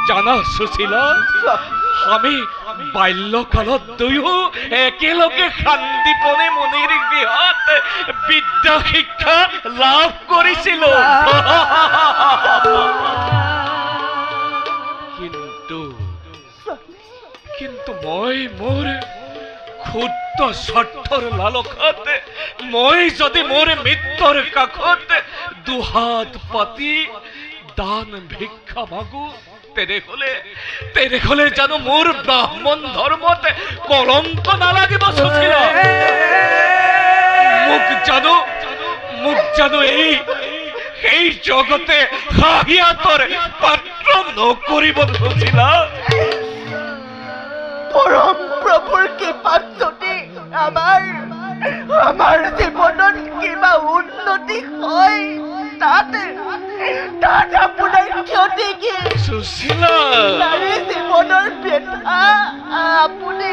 জানা সুশীলা, আমি বাল্যকালত দুয়ো একেলগে শান্তিপনে মনিৰ গৃহত বিদ্যা শিক্ষা লাভ কৰিছিলো। কিন্তু মই মোৰ ক্ষুদ্ৰ স্বাৰ্থৰ লালসাত মই যদি মোৰ মৃত্যুৰ কাষত দুহাত পাতি দান ভিক্ষা মাগো, তেনেহলে জানো মোৰ ব্ৰাহ্মণ ধৰ্মত কলংক নালাগিব সুশীলা? মোক জানো এই জগতে হাঁহিয়াতৰ পাত্ৰ নকৰিব সুশীলা? পৰম প্ৰভুৰ কৃপাত যদি আমাৰ জীৱনত কিবা উন্নতি হয়, তাত আপোনাৰ ক্ষতি কি? সুশীলা, নাৰী জীৱনৰ ব্যথা আপুনি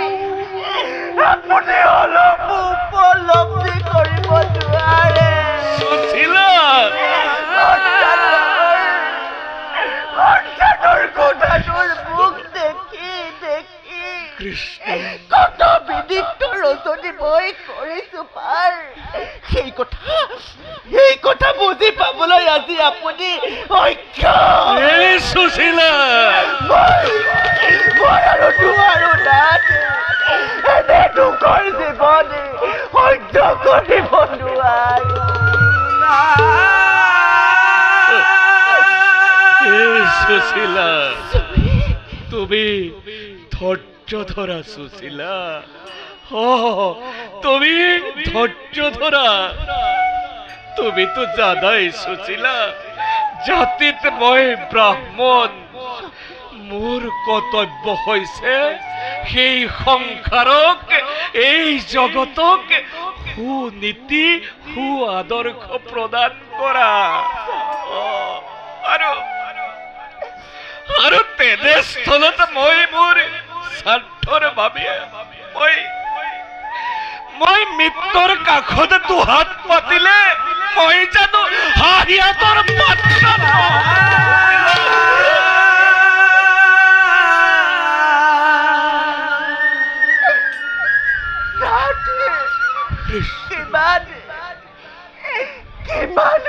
অলপ উপলব্ধি কৰিব নোৱাৰে। সুশীলা, সন্তানৰ কথাটোৰ মুখ দেখি কত বিদিত ৰচনী মই কৰিছো পাৰ। সেই কথা বুজি পাবলৈ আজি আপুনি সুশীলা, মই আৰু নোৱাৰো নাথ, এনে দুখৰ জীৱনে সহ্য কৰিব নোৱাৰো। সুশীলা, তুমি ধৈৰ্য ধৰা সুশীলা, তুমি ধৈৰ্য ধৰা। তুমি তো জানাই সুশীলা, জাতিত মই ব্ৰাহ্মণ, মোৰ কৰ্তব্য হৈছে সেই সংসাৰক, এই জগতক সুনীতি সু আদৰ্শ প্ৰদান কৰা। আৰু তেনেস্থলত মই মোৰ স্বাৰ্থৰ বাবে মই মৃত্যুৰ কাষত দুহাত পাতিলে মই জানো হাঁহিয়াতৰ পাত্ৰ? কিমান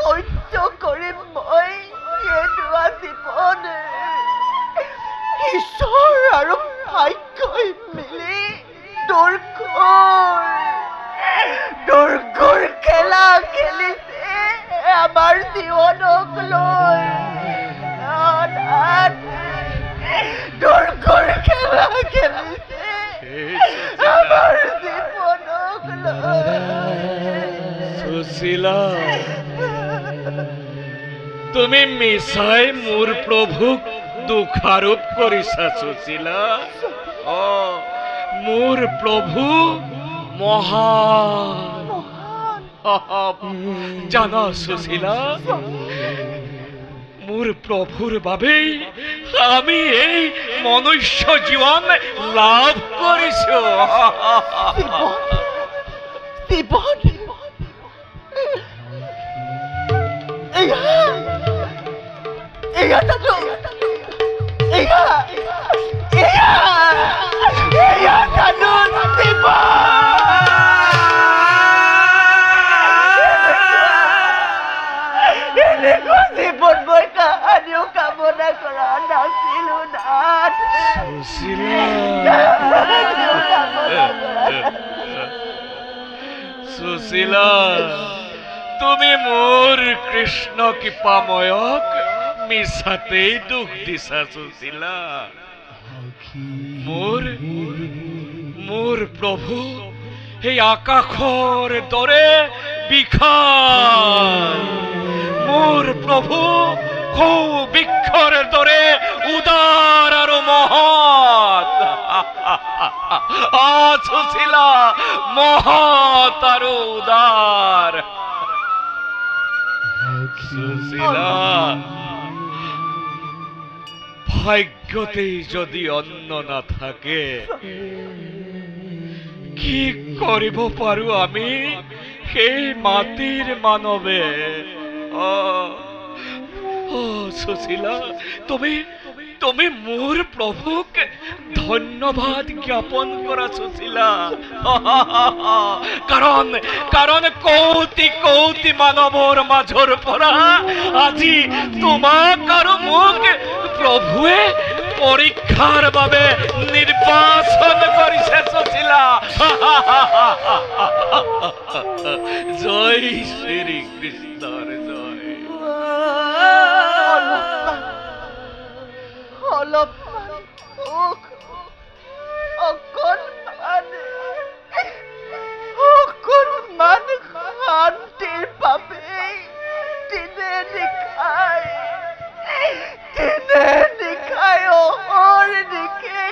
সহ্য কৰিম মই এনেকুৱা জীৱন? ঈশ্বৰ আৰু ভাগ্যই মিলি দুৰ্গৰ খেলা খেলিছে আমাৰ জীৱনক লৈ। দুৰ্গৰ খেলা খেলিছে আমাৰ জীৱনক লৈ। সুশীলা, তুমি মিছাই মোৰ প্ৰভুক দোষাৰোপ কৰিছা সুশীলা। মোৰ প্ৰভু মহান জানা সুশীলা, মোৰ প্ৰভুৰ বাবেই আমি এই মনুষ্য জীৱন লাভ কৰিছো। জীৱন মই কাহানিও কামনা কৰা নাছিলো নাথ। সুশীলা, তুমি মোৰ কৃষ্ণ কৃপাময়ক মিছাতেই দুখ দিছা সুশীলা। মোৰ প্ৰভু সেই আকাশৰ দৰে বিশাল, মোৰ প্ৰভু সৌবৃক্ষৰ দৰে উদাৰ আৰু মহৎ। সুশীলা, মহৎ আৰু উদাৰ। সুশীলা, ভাগ্যতেই যদি অন্ন নাথাকে কি কৰিব পাৰো আমি সেই মাটিৰ মানৱে? ও সুশীলা, তুমি তুমি মোৰ প্ৰভুকে ধন্যবাদ জ্ঞাপন কৰা সুশীলা। কাৰণ কাৰণ কৌটি কৌটি মানৱৰ মাজৰ পৰা আজি তোমাক আৰু মোক প্ৰভুৱে পৰীক্ষাৰ বাবে নিৰ্বাচন কৰিছে সুশীলা। জয় শ্ৰী কৃষ্ণৰ জয়। অলপমান সুখ, অকণমান শান্তিৰ বাবে দিনে নিশাই অহৰ্নিশে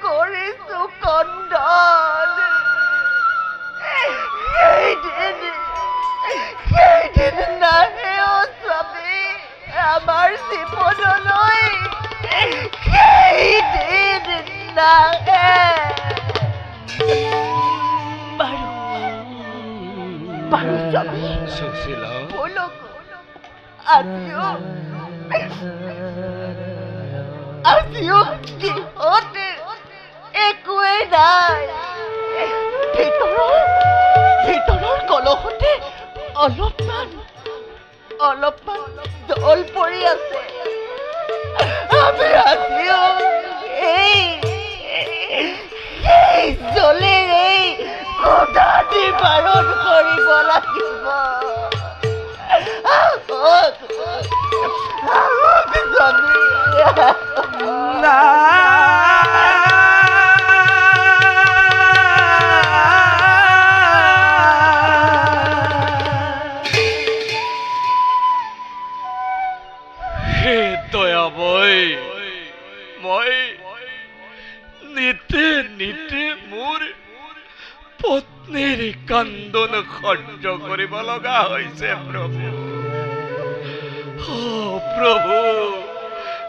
কৰিছো কন্দন। সেইদিন নাহে অ স্বামী আমাৰ জীৱনলৈ, সেইদিন নাহে। বাৰু স্বামী, সুশীলা, বলক আজিও গৃহতে একোৱেই নাই। ভিতৰৰ কলহতে অলপমান জল পৰি আছে। আমি আজিও এই জলেৰে খুদা নিবাৰণ কৰিব লাগিব। হে দয়াময়, মই নিতে নিতে মোৰ পত্নীৰ কান্দন সহ্য কৰিব লগা হৈছে প্ৰভু। প্ৰভু,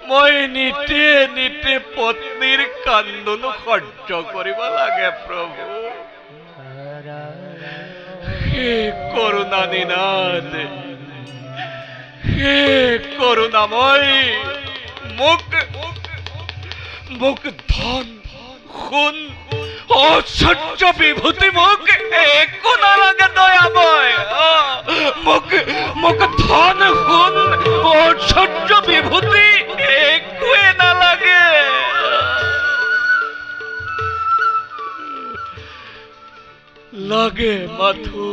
মই নিতে নিতে পত্নীৰ কান্দন সহ্য কৰিব লাগে প্ৰভু। হে করুণা নিনাদ, হে করুণাময়, মুখ ধন খুন অসহ্য বিভূতি মুখ একো নালাগে দয়াময়। মুখ ধন খুন অসহ্য বিভূতি একোৱে নালাগে। লাগে মাথো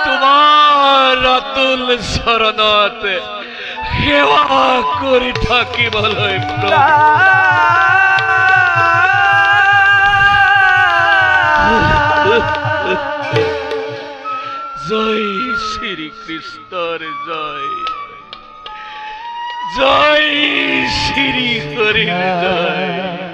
তোমাৰ অতুল চৰণত সেৱা কৰি থাকিবলৈ জয় শ্ৰী কৃষ্ণৰ জয়, জয় শ্ৰী হৰিৰ জয়।